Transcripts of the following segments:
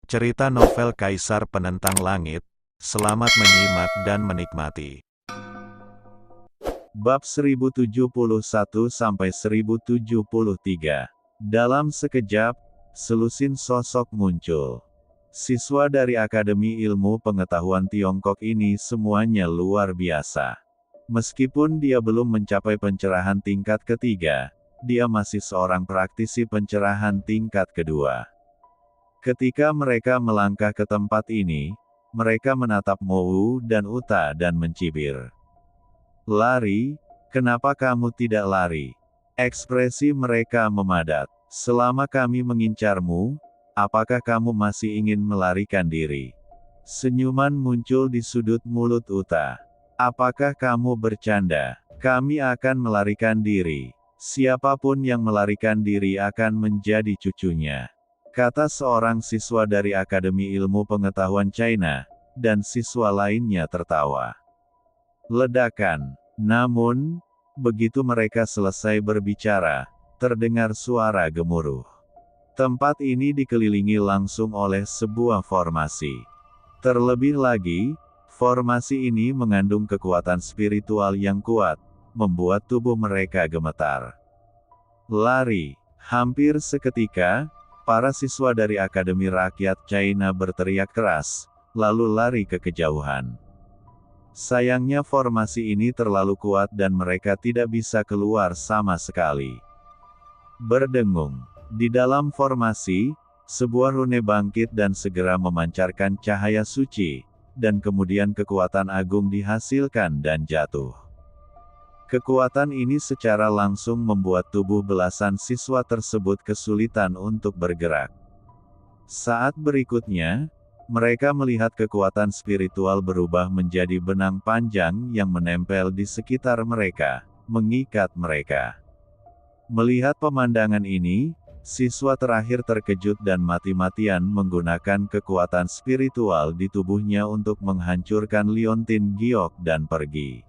Cerita novel Kaisar Penentang Langit. Selamat menyimak dan menikmati. Bab 1071-1073. Dalam sekejap, selusin sosok muncul. Siswa dari Akademi Ilmu Pengetahuan Tiongkok ini semuanya luar biasa. Meskipun dia belum mencapai pencerahan tingkat ketiga, dia masih seorang praktisi pencerahan tingkat kedua. Ketika mereka melangkah ke tempat ini, mereka menatap Mou dan Uta dan mencibir. "Lari? Kenapa kamu tidak lari?" Ekspresi mereka memadat. "Selama kami mengincarmu, apakah kamu masih ingin melarikan diri?" Senyuman muncul di sudut mulut Uta. "Apakah kamu bercanda? Kami akan melarikan diri. Siapapun yang melarikan diri akan menjadi cucunya," kata seorang siswa dari Akademi Ilmu Pengetahuan China, dan siswa lainnya tertawa. Ledakan. Namun, begitu mereka selesai berbicara, terdengar suara gemuruh. Tempat ini dikelilingi langsung oleh sebuah formasi. Terlebih lagi, formasi ini mengandung kekuatan spiritual yang kuat, membuat tubuh mereka gemetar. Lari. Hampir seketika, para siswa dari Akademi Rakyat China berteriak keras, lalu lari ke kejauhan. Sayangnya formasi ini terlalu kuat dan mereka tidak bisa keluar sama sekali. Berdengung. Di dalam formasi, sebuah rune bangkit dan segera memancarkan cahaya suci, dan kemudian kekuatan agung dihasilkan dan jatuh. Kekuatan ini secara langsung membuat tubuh belasan siswa tersebut kesulitan untuk bergerak. Saat berikutnya, mereka melihat kekuatan spiritual berubah menjadi benang panjang yang menempel di sekitar mereka, mengikat mereka. Melihat pemandangan ini, siswa terakhir terkejut dan mati-matian menggunakan kekuatan spiritual di tubuhnya untuk menghancurkan Liontin Giok dan pergi.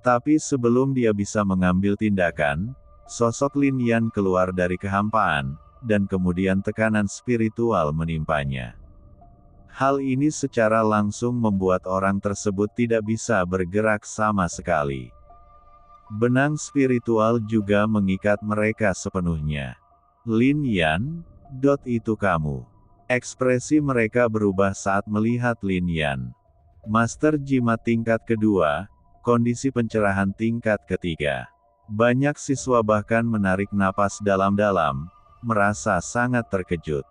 Tapi sebelum dia bisa mengambil tindakan, sosok Lin Yan keluar dari kehampaan, dan kemudian tekanan spiritual menimpanya. Hal ini secara langsung membuat orang tersebut tidak bisa bergerak sama sekali. Benang spiritual juga mengikat mereka sepenuhnya. "Lin Yan, itu kamu." Ekspresi mereka berubah saat melihat Lin Yan. Master Jimat tingkat kedua, kondisi pencerahan tingkat ketiga. Banyak siswa bahkan menarik napas dalam-dalam, merasa sangat terkejut.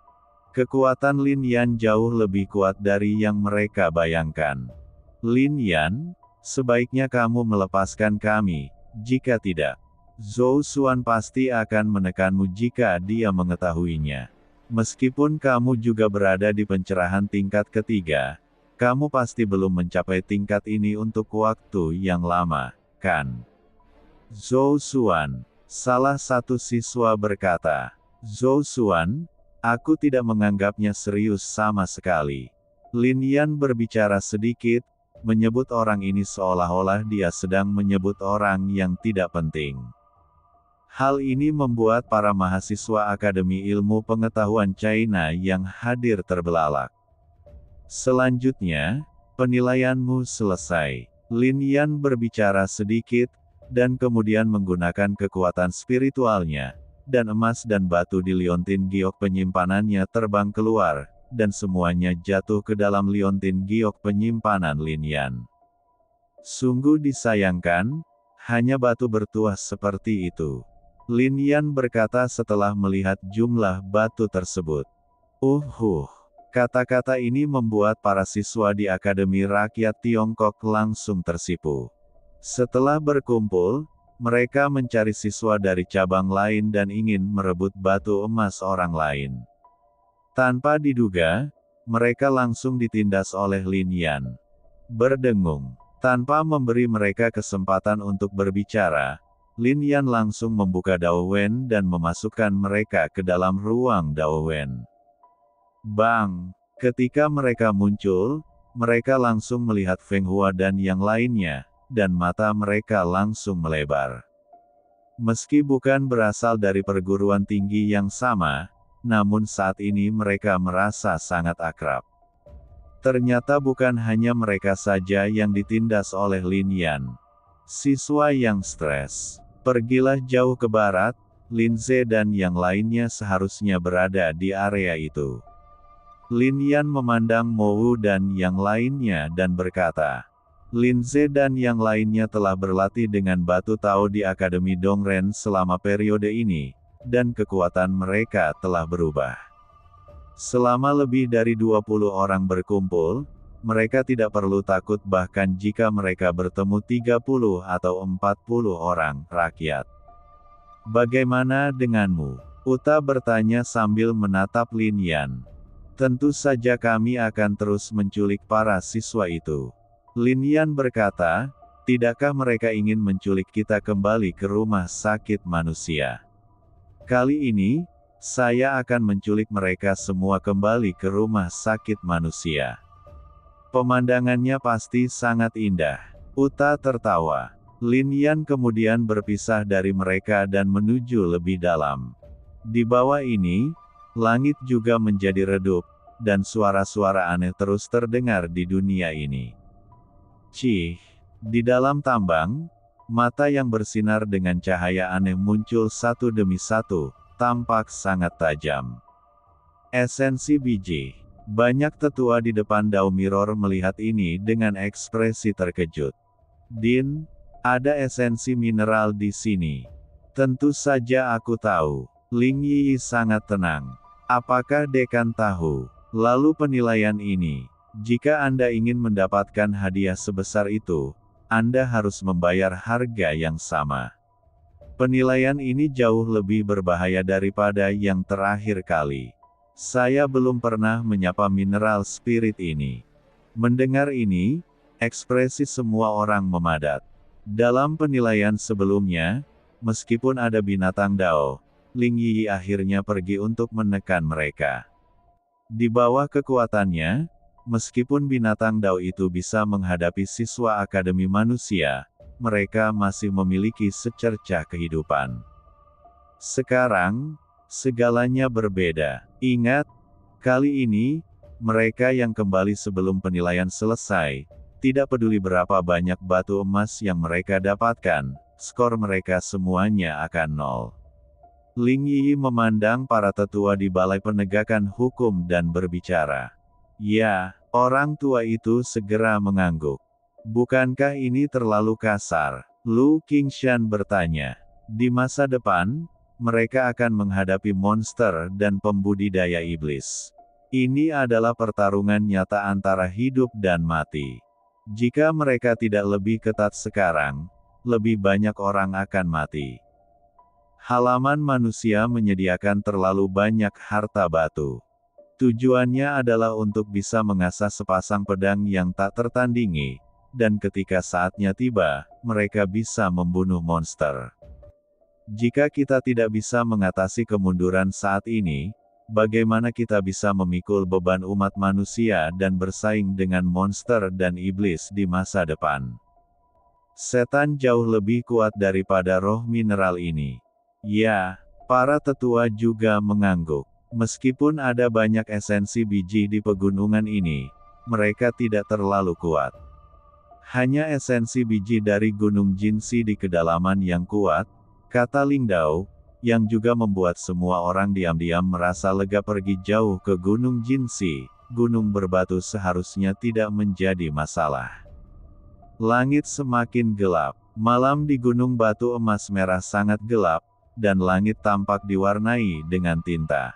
Kekuatan Lin Yan jauh lebih kuat dari yang mereka bayangkan. "Lin Yan, sebaiknya kamu melepaskan kami, jika tidak, Zhou Xuan pasti akan menekanmu jika dia mengetahuinya. Meskipun kamu juga berada di pencerahan tingkat ketiga, kamu pasti belum mencapai tingkat ini untuk waktu yang lama, kan?" "Zhou Xuan," salah satu siswa berkata. "Zhou Xuan? Aku tidak menganggapnya serius sama sekali." Lin Yan berbicara sedikit, menyebut orang ini seolah-olah dia sedang menyebut orang yang tidak penting. Hal ini membuat para mahasiswa Akademi Ilmu Pengetahuan China yang hadir terbelalak. "Selanjutnya, penilaianmu selesai." Lin Yan berbicara sedikit, dan kemudian menggunakan kekuatan spiritualnya, dan emas dan batu di Liontin Giok penyimpanannya terbang keluar, dan semuanya jatuh ke dalam Liontin Giok penyimpanan Lin Yan. "Sungguh disayangkan, hanya batu bertuah seperti itu," Lin Yan berkata setelah melihat jumlah batu tersebut. Kata-kata ini membuat para siswa di Akademi Rakyat Tiongkok langsung tersipu. Setelah berkumpul, mereka mencari siswa dari cabang lain dan ingin merebut batu emas orang lain. Tanpa diduga, mereka langsung ditindas oleh Lin Yan. Berdengung. Tanpa memberi mereka kesempatan untuk berbicara, Lin Yan langsung membuka Daowen dan memasukkan mereka ke dalam ruang Daowen. Bang! Ketika mereka muncul, mereka langsung melihat Feng Hua dan yang lainnya, dan mata mereka langsung melebar. Meski bukan berasal dari perguruan tinggi yang sama, namun saat ini mereka merasa sangat akrab. Ternyata bukan hanya mereka saja yang ditindas oleh Lin Yan. Siswa yang stres. Pergilah jauh ke barat, Linze dan yang lainnya seharusnya berada di area itu. Lin Yan memandang Mo Wu dan yang lainnya dan berkata, Linze dan yang lainnya telah berlatih dengan batu Tao di Akademi Dongren selama periode ini, dan kekuatan mereka telah berubah. Selama lebih dari 20 orang berkumpul, mereka tidak perlu takut bahkan jika mereka bertemu 30 atau 40 orang rakyat. Bagaimana denganmu? Uta bertanya sambil menatap Lin Yan. Tentu saja kami akan terus menculik para siswa itu. Lin Yan berkata, tidakkah mereka ingin menculik kita kembali ke rumah sakit manusia? Kali ini, saya akan menculik mereka semua kembali ke rumah sakit manusia. Pemandangannya pasti sangat indah. Uta tertawa. Lin Yan kemudian berpisah dari mereka dan menuju lebih dalam. Di bawah ini, langit juga menjadi redup, dan suara-suara aneh terus terdengar di dunia ini. Cih, di dalam tambang, mata yang bersinar dengan cahaya aneh muncul satu demi satu, tampak sangat tajam. Esensi biji. Banyak tetua di depan Dao Mirror melihat ini dengan ekspresi terkejut. Din, ada esensi mineral di sini. Tentu saja aku tahu. Ling Yi sangat tenang. Apakah dekan tahu? Lalu penilaian ini. Jika Anda ingin mendapatkan hadiah sebesar itu, Anda harus membayar harga yang sama. Penilaian ini jauh lebih berbahaya daripada yang terakhir kali. Saya belum pernah menyapa mineral spirit ini. Mendengar ini, ekspresi semua orang memadat. Dalam penilaian sebelumnya, meskipun ada binatang Dao, Ling Yi akhirnya pergi untuk menekan mereka. Di bawah kekuatannya, meskipun binatang Dao itu bisa menghadapi siswa Akademi Manusia, mereka masih memiliki secercah kehidupan. Sekarang, segalanya berbeda. Ingat, kali ini, mereka yang kembali sebelum penilaian selesai, tidak peduli berapa banyak batu emas yang mereka dapatkan, skor mereka semuanya akan nol. Ling Yi memandang para tetua di balai penegakan hukum dan berbicara. Ya, orang tua itu segera mengangguk. Bukankah ini terlalu kasar? Lu Qingshan bertanya. Di masa depan, mereka akan menghadapi monster dan pembudidaya iblis. Ini adalah pertarungan nyata antara hidup dan mati. Jika mereka tidak lebih ketat sekarang, lebih banyak orang akan mati. Halaman manusia menyediakan terlalu banyak harta batu. Tujuannya adalah untuk bisa mengasah sepasang pedang yang tak tertandingi, dan ketika saatnya tiba, mereka bisa membunuh monster. Jika kita tidak bisa mengatasi kemunduran saat ini, bagaimana kita bisa memikul beban umat manusia dan bersaing dengan monster dan iblis di masa depan? Setan jauh lebih kuat daripada roh mineral ini. Ya, para tetua juga mengangguk. Meskipun ada banyak esensi biji di pegunungan ini, mereka tidak terlalu kuat. Hanya esensi biji dari Gunung Jinsi di kedalaman yang kuat, kata Ling Dao, yang juga membuat semua orang diam-diam merasa lega pergi jauh ke Gunung Jinsi. Gunung berbatu seharusnya tidak menjadi masalah. Langit semakin gelap. Malam di Gunung Batu Emas Merah sangat gelap, dan langit tampak diwarnai dengan tinta.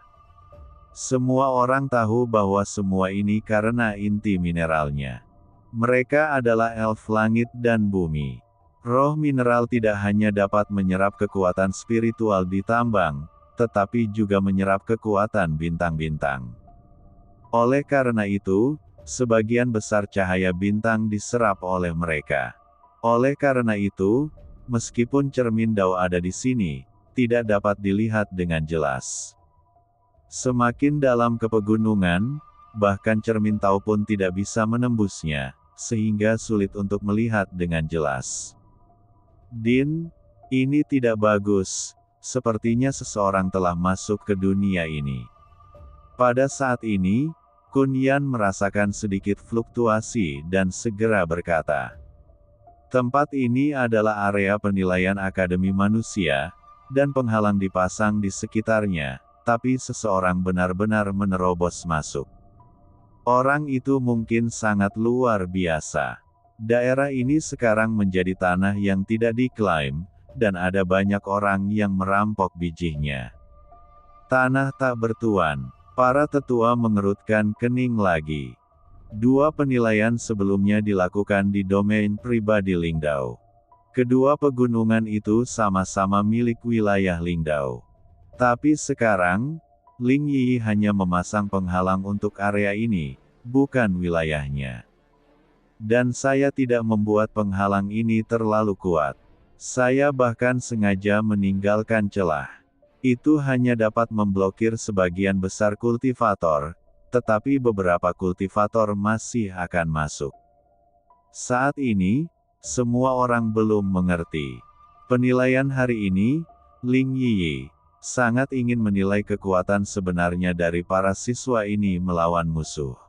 Semua orang tahu bahwa semua ini karena inti mineralnya. Mereka adalah elf langit dan bumi. Roh mineral tidak hanya dapat menyerap kekuatan spiritual di tambang, tetapi juga menyerap kekuatan bintang-bintang. Oleh karena itu, sebagian besar cahaya bintang diserap oleh mereka. Oleh karena itu, meskipun cermin Dao ada di sini, tidak dapat dilihat dengan jelas. Semakin dalam ke pegunungan, bahkan cermin Tao pun tidak bisa menembusnya, sehingga sulit untuk melihat dengan jelas. Din, ini tidak bagus. Sepertinya seseorang telah masuk ke dunia ini. Pada saat ini, Kun Yan merasakan sedikit fluktuasi dan segera berkata, "Tempat ini adalah area penilaian Akademi Manusia, dan penghalang dipasang di sekitarnya, tapi seseorang benar-benar menerobos masuk. Orang itu mungkin sangat luar biasa. Daerah ini sekarang menjadi tanah yang tidak diklaim, dan ada banyak orang yang merampok bijihnya. Tanah tak bertuan." Para tetua mengerutkan kening lagi. 2 penilaian sebelumnya dilakukan di domain pribadi Lingdao. Kedua pegunungan itu sama-sama milik wilayah Lingdao. Tapi sekarang, Ling Yi hanya memasang penghalang untuk area ini, bukan wilayahnya. Dan saya tidak membuat penghalang ini terlalu kuat. Saya bahkan sengaja meninggalkan celah. Itu hanya dapat memblokir sebagian besar kultivator, tetapi beberapa kultivator masih akan masuk. Saat ini, semua orang belum mengerti. Penilaian hari ini, Ling Yi sangat ingin menilai kekuatan sebenarnya dari para siswa ini melawan musuh.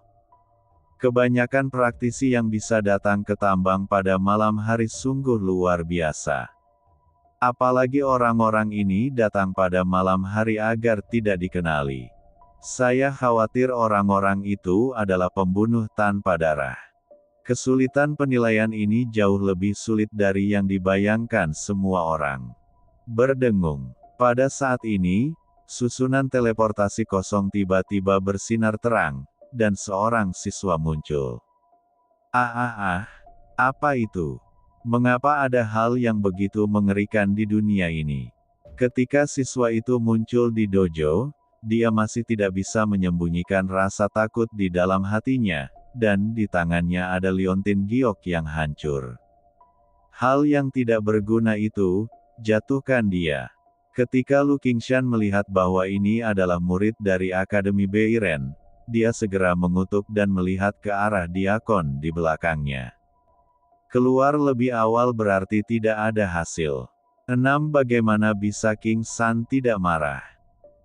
Kebanyakan praktisi yang bisa datang ke tambang pada malam hari sungguh luar biasa. Apalagi orang-orang ini datang pada malam hari agar tidak dikenali. Saya khawatir orang-orang itu adalah pembunuh tanpa darah. Kesulitan penilaian ini jauh lebih sulit dari yang dibayangkan semua orang. Berdengung. Pada saat ini, susunan teleportasi kosong tiba-tiba bersinar terang, dan seorang siswa muncul. Apa itu? Mengapa ada hal yang begitu mengerikan di dunia ini? Ketika siswa itu muncul di dojo, dia masih tidak bisa menyembunyikan rasa takut di dalam hatinya, dan di tangannya ada liontin giok yang hancur. Hal yang tidak berguna itu, jatuhkan dia. Ketika Lu Qingshan melihat bahwa ini adalah murid dari Akademi Beiren, dia segera mengutuk dan melihat ke arah diakon di belakangnya. Keluar lebih awal berarti tidak ada hasil. 6. Bagaimana bisa King San tidak marah?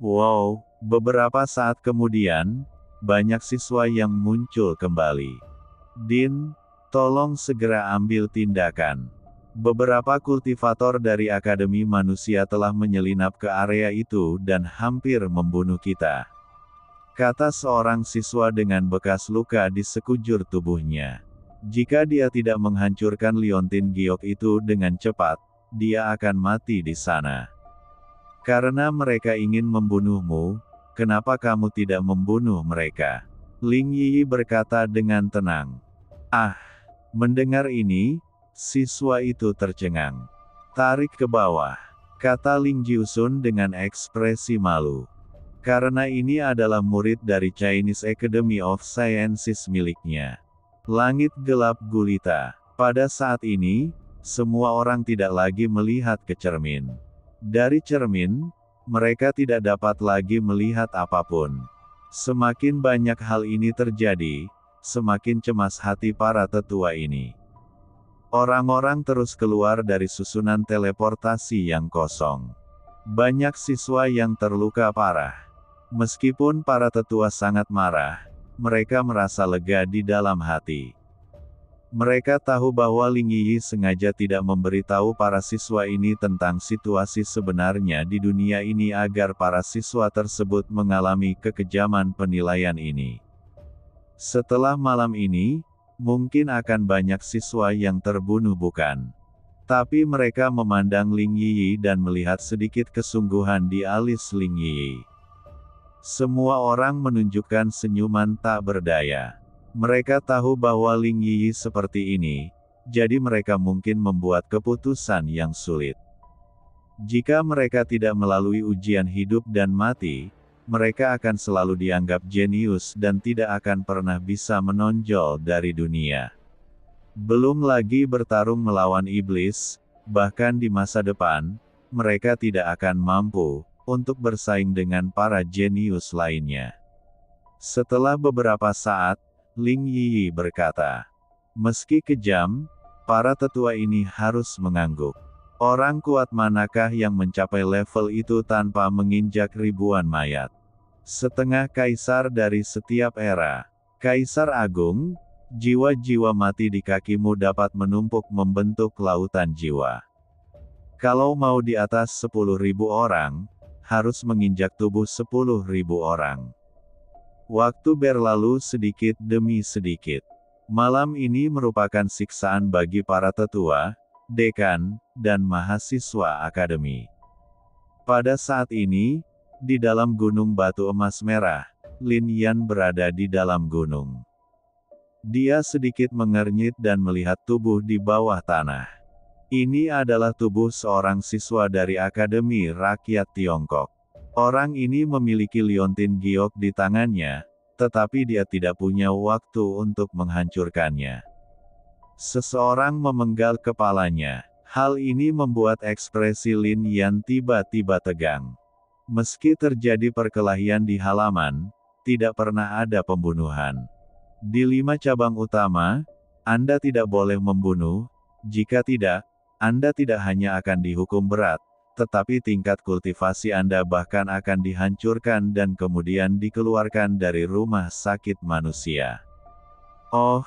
Wow, beberapa saat kemudian, banyak siswa yang muncul kembali. Din, tolong segera ambil tindakan. Beberapa kultivator dari Akademi Manusia telah menyelinap ke area itu dan hampir membunuh kita, kata seorang siswa dengan bekas luka di sekujur tubuhnya. Jika dia tidak menghancurkan liontin giok itu dengan cepat, dia akan mati di sana. Karena mereka ingin membunuhmu, kenapa kamu tidak membunuh mereka? Ling Yi berkata dengan tenang. Mendengar ini, siswa itu tercengang. Tarik ke bawah, kata Ling Jiusun dengan ekspresi malu. Karena ini adalah murid dari Chinese Academy of Sciences miliknya. Langit gelap gulita. Pada saat ini, semua orang tidak lagi melihat ke cermin. Dari cermin, mereka tidak dapat lagi melihat apapun. Semakin banyak hal ini terjadi, semakin cemas hati para tetua ini. Orang-orang terus keluar dari susunan teleportasi yang kosong. Banyak siswa yang terluka parah. Meskipun para tetua sangat marah, mereka merasa lega di dalam hati. Mereka tahu bahwa Ling Yi sengaja tidak memberitahu para siswa ini tentang situasi sebenarnya di dunia ini agar para siswa tersebut mengalami kekejaman penilaian ini. Setelah malam ini, mungkin akan banyak siswa yang terbunuh bukan? Tapi mereka memandang Ling Yi dan melihat sedikit kesungguhan di alis Ling Yi. Semua orang menunjukkan senyuman tak berdaya. Mereka tahu bahwa Ling Yi seperti ini, jadi mereka mungkin membuat keputusan yang sulit. Jika mereka tidak melalui ujian hidup dan mati, mereka akan selalu dianggap jenius dan tidak akan pernah bisa menonjol dari dunia. Belum lagi bertarung melawan iblis, bahkan di masa depan, mereka tidak akan mampu untuk bersaing dengan para jenius lainnya. Setelah beberapa saat, Ling Yi berkata, meski kejam, para tetua ini harus mengangguk. Orang kuat manakah yang mencapai level itu tanpa menginjak ribuan mayat? setengah kaisar dari setiap era. Kaisar Agung, jiwa-jiwa mati di kakimu dapat menumpuk membentuk lautan jiwa. Kalau mau di atas 10.000 orang, harus menginjak tubuh 10.000 orang. Waktu berlalu sedikit demi sedikit. Malam ini merupakan siksaan bagi para tetua, dekan, dan mahasiswa akademi. Pada saat ini, di dalam gunung batu emas merah, Lin Yan berada di dalam gunung. Dia sedikit mengernyit dan melihat tubuh di bawah tanah. Ini adalah tubuh seorang siswa dari Akademi Rakyat Tiongkok. Orang ini memiliki liontin giok di tangannya, tetapi dia tidak punya waktu untuk menghancurkannya. Seseorang memenggal kepalanya. Hal ini membuat ekspresi Lin Yan tiba-tiba tegang. Meski terjadi perkelahian di halaman, tidak pernah ada pembunuhan. Di 5 cabang utama, Anda tidak boleh membunuh. Jika tidak, Anda tidak hanya akan dihukum berat, tetapi tingkat kultivasi Anda bahkan akan dihancurkan dan kemudian dikeluarkan dari rumah sakit manusia. Oh,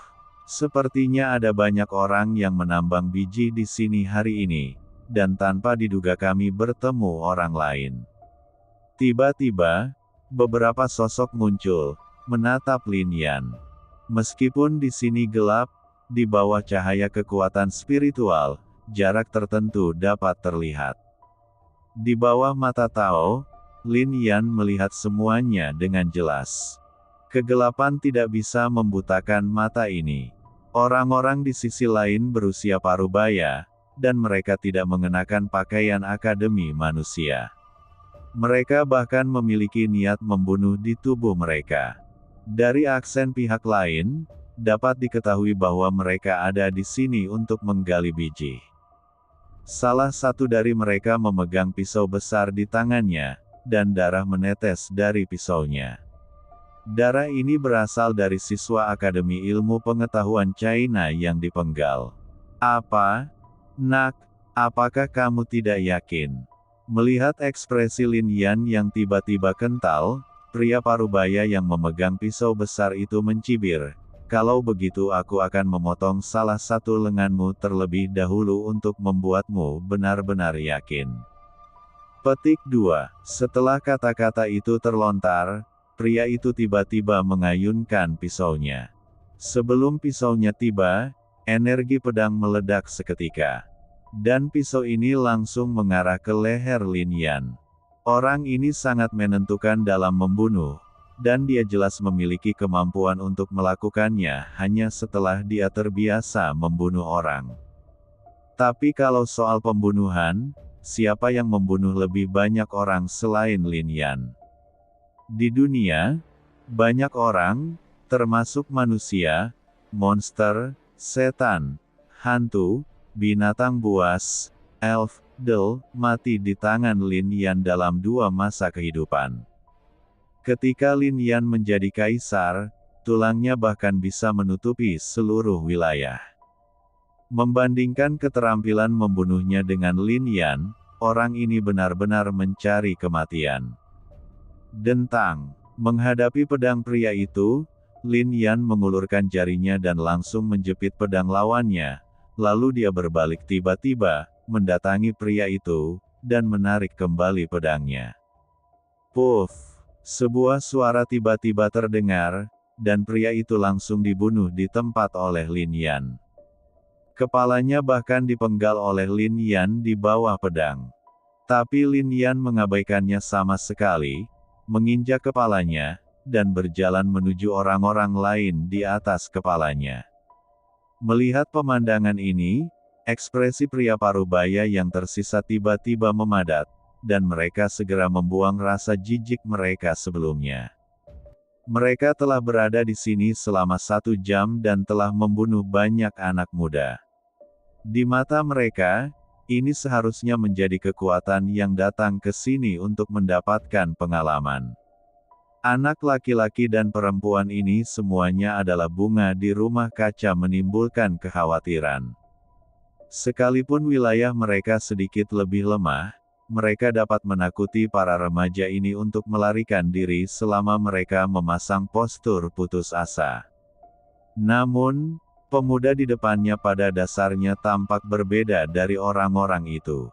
sepertinya ada banyak orang yang menambang biji di sini hari ini, dan tanpa diduga kami bertemu orang lain. Tiba-tiba, beberapa sosok muncul, menatap Lin Yan. Meskipun di sini gelap, di bawah cahaya kekuatan spiritual, jarak tertentu dapat terlihat. Di bawah mata Tao, Lin Yan melihat semuanya dengan jelas. Kegelapan tidak bisa membutakan mata ini. Orang-orang di sisi lain berusia parubaya, dan mereka tidak mengenakan pakaian akademi manusia. Mereka bahkan memiliki niat membunuh di tubuh mereka. Dari aksen pihak lain, dapat diketahui bahwa mereka ada di sini untuk menggali biji. Salah satu dari mereka memegang pisau besar di tangannya, dan darah menetes dari pisaunya. Darah ini berasal dari siswa Akademi Ilmu Pengetahuan China yang dipenggal. Apa? Nak, apakah kamu tidak yakin? Melihat ekspresi Lin Yan yang tiba-tiba kental, pria parubaya yang memegang pisau besar itu mencibir. Kalau begitu aku akan memotong salah satu lenganmu terlebih dahulu untuk membuatmu benar-benar yakin. Petik 2. Setelah kata-kata itu terlontar, pria itu tiba-tiba mengayunkan pisaunya. Sebelum pisaunya tiba, energi pedang meledak seketika. Dan pisau ini langsung mengarah ke leher Lin Yan. Orang ini sangat menentukan dalam membunuh. Dan dia jelas memiliki kemampuan untuk melakukannya hanya setelah dia terbiasa membunuh orang. Tapi kalau soal pembunuhan, siapa yang membunuh lebih banyak orang selain Lin Yan? Di dunia, banyak orang, termasuk manusia, monster, setan, hantu, binatang buas, elf, mati di tangan Lin Yan dalam 2 masa kehidupan. Ketika Lin Yan menjadi kaisar, tulangnya bahkan bisa menutupi seluruh wilayah. Membandingkan keterampilan membunuhnya dengan Lin Yan, orang ini benar-benar mencari kematian. Dentang. Menghadapi pedang pria itu, Lin Yan mengulurkan jarinya dan langsung menjepit pedang lawannya, lalu dia berbalik tiba-tiba, mendatangi pria itu, dan menarik kembali pedangnya. Puff! Sebuah suara tiba-tiba terdengar, dan pria itu langsung dibunuh di tempat oleh Lin Yan. Kepalanya bahkan dipenggal oleh Lin Yan di bawah pedang. Tapi Lin Yan mengabaikannya sama sekali, menginjak kepalanya, dan berjalan menuju orang-orang lain di atas kepalanya. Melihat pemandangan ini, ekspresi pria parubaya yang tersisa tiba-tiba memadat, dan mereka segera membuang rasa jijik mereka sebelumnya. Mereka telah berada di sini selama 1 jam dan telah membunuh banyak anak muda. Di mata mereka, ini seharusnya menjadi kekuatan yang datang ke sini untuk mendapatkan pengalaman. Anak laki-laki dan perempuan ini semuanya adalah bunga di rumah kaca menimbulkan kekhawatiran. Sekalipun wilayah mereka sedikit lebih lemah, mereka dapat menakuti para remaja ini untuk melarikan diri selama mereka memasang postur putus asa. Namun, pemuda di depannya pada dasarnya tampak berbeda dari orang-orang itu.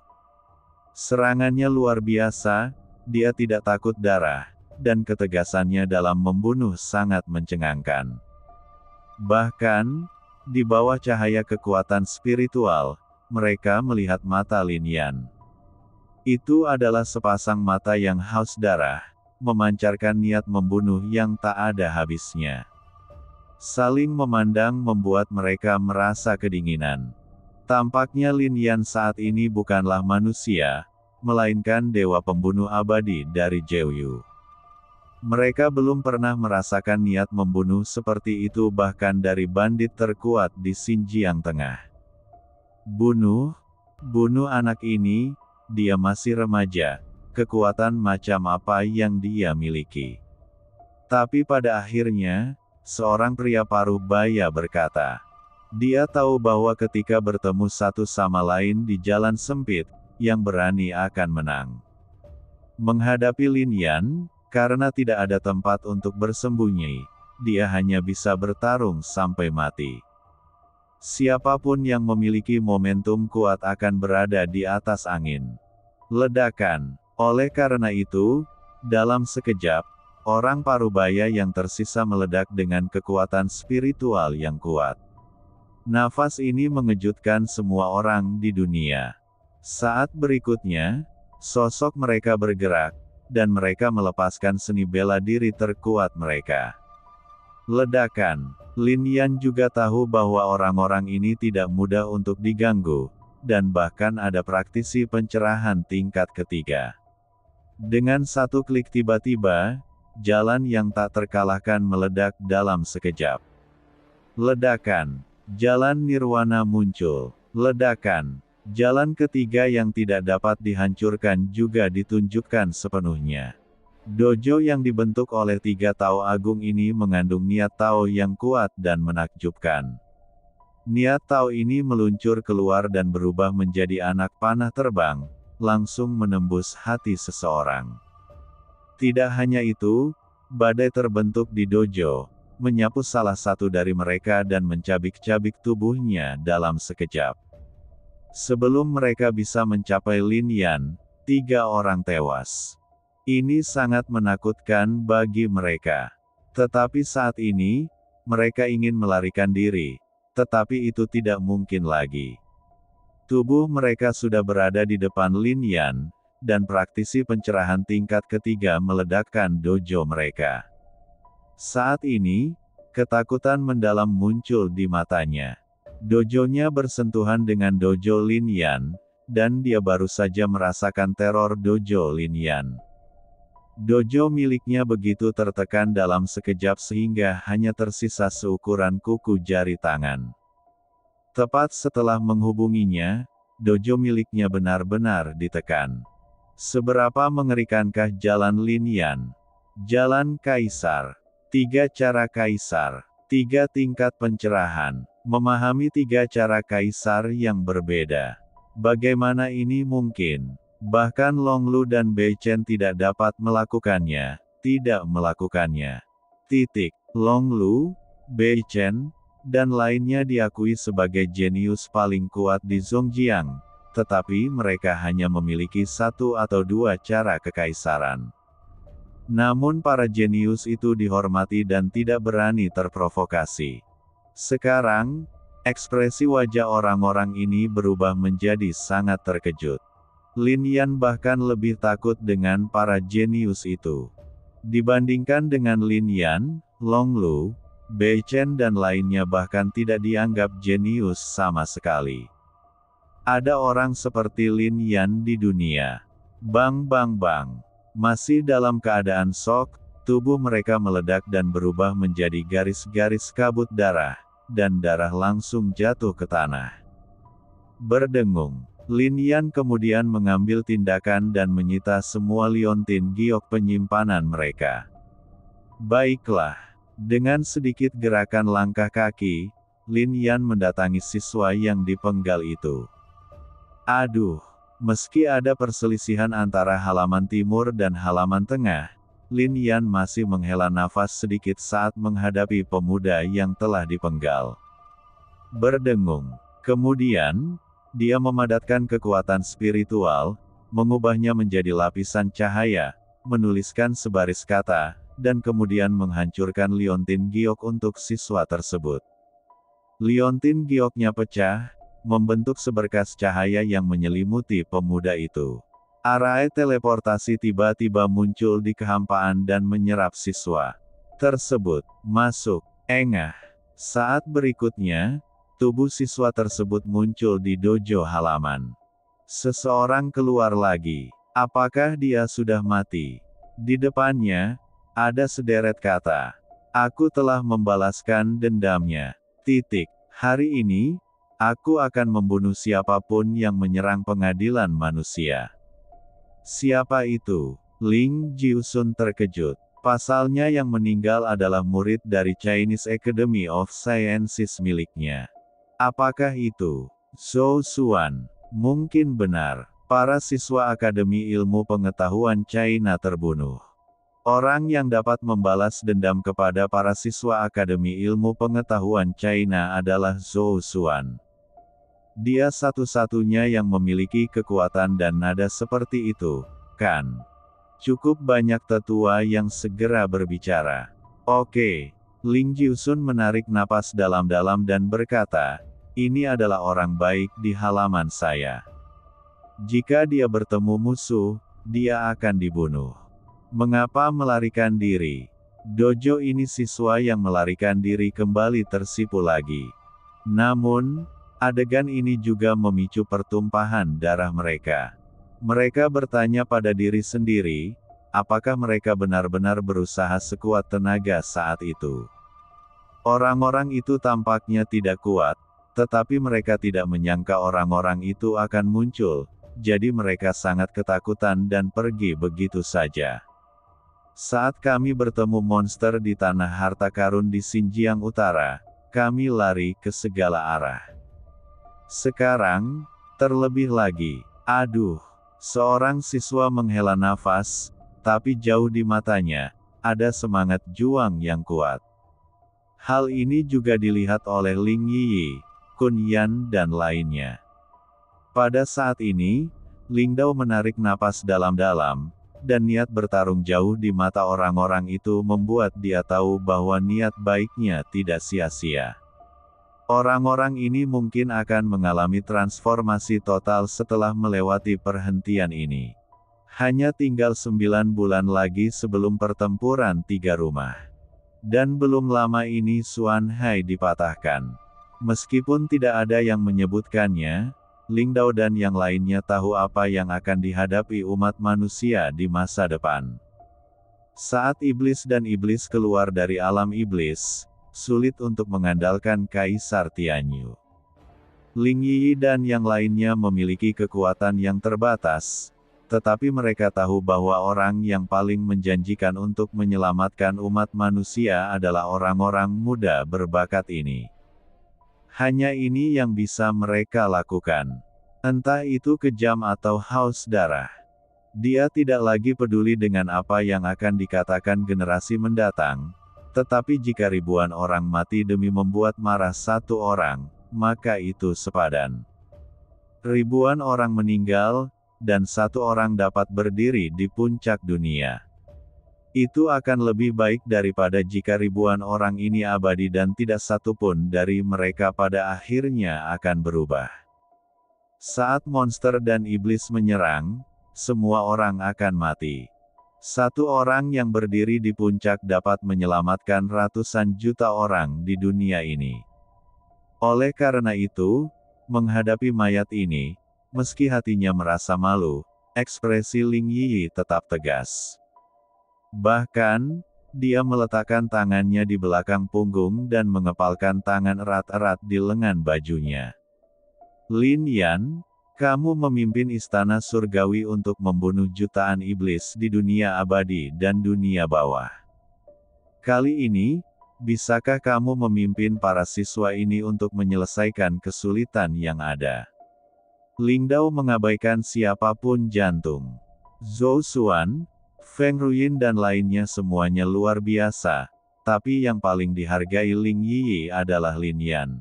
Serangannya luar biasa, dia tidak takut darah, dan ketegasannya dalam membunuh sangat mencengangkan. Bahkan, di bawah cahaya kekuatan spiritual, mereka melihat mata Lin Yan. Itu adalah sepasang mata yang haus darah, memancarkan niat membunuh yang tak ada habisnya. Saling memandang membuat mereka merasa kedinginan. Tampaknya Lin Yan saat ini bukanlah manusia, melainkan dewa pembunuh abadi dari Jeoyu. Mereka belum pernah merasakan niat membunuh seperti itu bahkan dari bandit terkuat di Xinjiang Tengah. Bunuh anak ini, dia masih remaja, kekuatan macam apa yang dia miliki. Tapi pada akhirnya, seorang pria paruh baya berkata, dia tahu bahwa ketika bertemu satu sama lain di jalan sempit, yang berani akan menang. Menghadapi Lin Yan, karena tidak ada tempat untuk bersembunyi, dia hanya bisa bertarung sampai mati. Siapapun yang memiliki momentum kuat akan berada di atas angin. Ledakan. Oleh karena itu, dalam sekejap, orang parubaya yang tersisa meledak dengan kekuatan spiritual yang kuat. Nafas ini mengejutkan semua orang di dunia. Saat berikutnya, sosok mereka bergerak, dan mereka melepaskan seni bela diri terkuat mereka. Ledakan. Lin Yan juga tahu bahwa orang-orang ini tidak mudah untuk diganggu, dan bahkan ada praktisi pencerahan tingkat ketiga. Dengan satu klik tiba-tiba, jalan yang tak terkalahkan meledak dalam sekejap. Ledakan. Jalan nirwana muncul. Ledakan. Jalan ketiga yang tidak dapat dihancurkan juga ditunjukkan sepenuhnya. Dojo yang dibentuk oleh 3 Tao Agung ini mengandung niat Tao yang kuat dan menakjubkan. Niat Tao ini meluncur keluar dan berubah menjadi anak panah terbang, langsung menembus hati seseorang. Tidak hanya itu, badai terbentuk di dojo, menyapu salah satu dari mereka dan mencabik-cabik tubuhnya dalam sekejap. Sebelum mereka bisa mencapai Lin Yan, 3 orang tewas. Ini sangat menakutkan bagi mereka. Tetapi saat ini, mereka ingin melarikan diri, tetapi itu tidak mungkin lagi. Tubuh mereka sudah berada di depan Lin Yan, dan praktisi pencerahan tingkat ketiga meledakkan dojo mereka. Saat ini, ketakutan mendalam muncul di matanya. Dojonya bersentuhan dengan dojo Lin Yan, dan dia baru saja merasakan teror dojo Lin Yan. Dojo miliknya begitu tertekan dalam sekejap sehingga hanya tersisa seukuran kuku jari tangan. Tepat setelah menghubunginya, dojo miliknya benar-benar ditekan. Seberapa mengerikankah jalan Lin Yan? Jalan Kaisar. 3 cara Kaisar. 3 tingkat pencerahan. Memahami 3 cara Kaisar yang berbeda. Bagaimana ini mungkin? Bahkan Long Lu dan Bei Chen tidak dapat melakukannya, Long Lu, Bei Chen, dan lainnya diakui sebagai jenius paling kuat di Zhongjiang, tetapi mereka hanya memiliki 1 atau 2 cara kekaisaran. Namun para jenius itu dihormati dan tidak berani terprovokasi. Sekarang, ekspresi wajah orang-orang ini berubah menjadi sangat terkejut. Lin Yan bahkan lebih takut dengan para jenius itu. Dibandingkan dengan Lin Yan, Long Lu, Bei Chen dan lainnya bahkan tidak dianggap jenius sama sekali. Ada orang seperti Lin Yan di dunia. Bang bang bang. Masih dalam keadaan shock, tubuh mereka meledak dan berubah menjadi garis-garis kabut darah, dan darah langsung jatuh ke tanah. Berdengung. Lin Yan kemudian mengambil tindakan dan menyita semua liontin giok penyimpanan mereka. Baiklah. Dengan sedikit gerakan langkah kaki, Lin Yan mendatangi siswa yang dipenggal itu. Aduh, Meski ada perselisihan antara halaman timur dan halaman tengah, Lin Yan masih menghela nafas sedikit saat menghadapi pemuda yang telah dipenggal. Berdengung. Kemudian, dia memadatkan kekuatan spiritual, mengubahnya menjadi lapisan cahaya, menuliskan sebaris kata, dan kemudian menghancurkan liontin giok untuk siswa tersebut. Liontin gioknya pecah, membentuk seberkas cahaya yang menyelimuti pemuda itu. Arai teleportasi tiba-tiba muncul di kehampaan dan menyerap siswa tersebut. Masuk. Engah. Saat berikutnya, tubuh siswa tersebut muncul di dojo halaman. Seseorang keluar lagi. Apakah dia sudah mati? Di depannya, ada sederet kata. Aku telah membalaskan dendamnya. Hari ini, aku akan membunuh siapapun yang menyerang pengadilan manusia. Siapa itu? Ling Jiusun terkejut. Pasalnya yang meninggal adalah murid dari Chinese Academy of Sciences miliknya. Apakah itu Zhou Xuan? Mungkin benar. Para siswa Akademi Ilmu Pengetahuan China terbunuh. Orang yang dapat membalas dendam kepada para siswa Akademi Ilmu Pengetahuan China adalah Zhou Xuan. Dia satu-satunya yang memiliki kekuatan dan nada seperti itu, kan? Cukup banyak tetua yang segera berbicara. Oke. Ling Jiusun menarik napas dalam-dalam dan berkata, ini adalah orang baik di halaman saya. Jika dia bertemu musuh, dia akan dibunuh. Mengapa melarikan diri? Dojo ini siswa yang melarikan diri kembali tersipu lagi. Namun, adegan ini juga memicu pertumpahan darah mereka. Mereka bertanya pada diri sendiri, apakah mereka benar-benar berusaha sekuat tenaga saat itu? Orang-orang itu tampaknya tidak kuat, tetapi mereka tidak menyangka orang-orang itu akan muncul, jadi mereka sangat ketakutan dan pergi begitu saja. Saat kami bertemu monster di tanah harta karun di Xinjiang Utara, kami lari ke segala arah. Sekarang, terlebih lagi, aduh, seorang siswa menghela nafas, tapi jauh di matanya, ada semangat juang yang kuat. Hal ini juga dilihat oleh Ling Yiyi, Kun Yan dan lainnya. Pada saat ini, Ling Dao menarik napas dalam-dalam, dan niat bertarung jauh di mata orang-orang itu membuat dia tahu bahwa niat baiknya tidak sia-sia. Orang-orang ini mungkin akan mengalami transformasi total setelah melewati perhentian ini. Hanya tinggal 9 bulan lagi sebelum pertempuran 3 rumah. Dan belum lama ini Xuan Hai dipatahkan. Meskipun tidak ada yang menyebutkannya, Ling Dao dan yang lainnya tahu apa yang akan dihadapi umat manusia di masa depan. Saat iblis dan iblis keluar dari alam iblis, sulit untuk mengandalkan Kaisar Tianyu. Ling Yiyi dan yang lainnya memiliki kekuatan yang terbatas, tetapi mereka tahu bahwa orang yang paling menjanjikan untuk menyelamatkan umat manusia adalah orang-orang muda berbakat ini. Hanya ini yang bisa mereka lakukan. Entah itu kejam atau haus darah. Dia tidak lagi peduli dengan apa yang akan dikatakan generasi mendatang, tetapi jika ribuan orang mati demi membuat marah satu orang, maka itu sepadan. Ribuan orang meninggal, dan satu orang dapat berdiri di puncak dunia. Itu akan lebih baik daripada jika ribuan orang ini abadi dan tidak satupun dari mereka pada akhirnya akan berubah. Saat monster dan iblis menyerang, semua orang akan mati. Satu orang yang berdiri di puncak dapat menyelamatkan ratusan juta orang di dunia ini. Oleh karena itu, menghadapi mayat ini, meski hatinya merasa malu, ekspresi Ling Yiyi tetap tegas. Bahkan, dia meletakkan tangannya di belakang punggung dan mengepalkan tangan erat-erat di lengan bajunya. Lin Yan, kamu memimpin istana surgawi untuk membunuh jutaan iblis di dunia abadi dan dunia bawah. Kali ini, bisakah kamu memimpin para siswa ini untuk menyelesaikan kesulitan yang ada? Ling Dao mengabaikan siapapun jantung. Zhou Xuan, Feng Ruyin dan lainnya semuanya luar biasa, tapi yang paling dihargai Ling Yi adalah Lin Yan.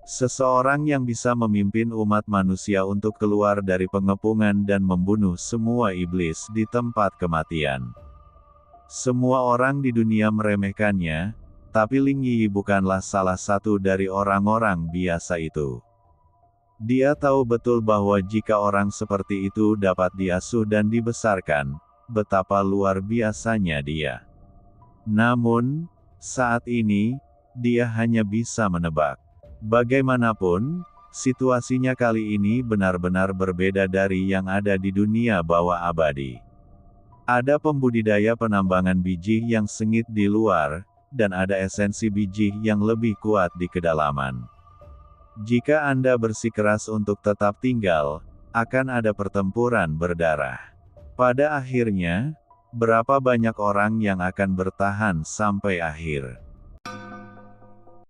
Seseorang yang bisa memimpin umat manusia untuk keluar dari pengepungan dan membunuh semua iblis di tempat kematian. Semua orang di dunia meremehkannya, tapi Ling Yi bukanlah salah satu dari orang-orang biasa itu. Dia tahu betul bahwa jika orang seperti itu dapat diasuh dan dibesarkan, betapa luar biasanya dia. Namun, saat ini, dia hanya bisa menebak. Bagaimanapun, situasinya kali ini benar-benar berbeda dari yang ada di dunia bawah abadi. Ada pembudidaya penambangan biji yang sengit di luar, dan ada esensi biji yang lebih kuat di kedalaman. Jika Anda bersikeras untuk tetap tinggal, akan ada pertempuran berdarah. Pada akhirnya, berapa banyak orang yang akan bertahan sampai akhir?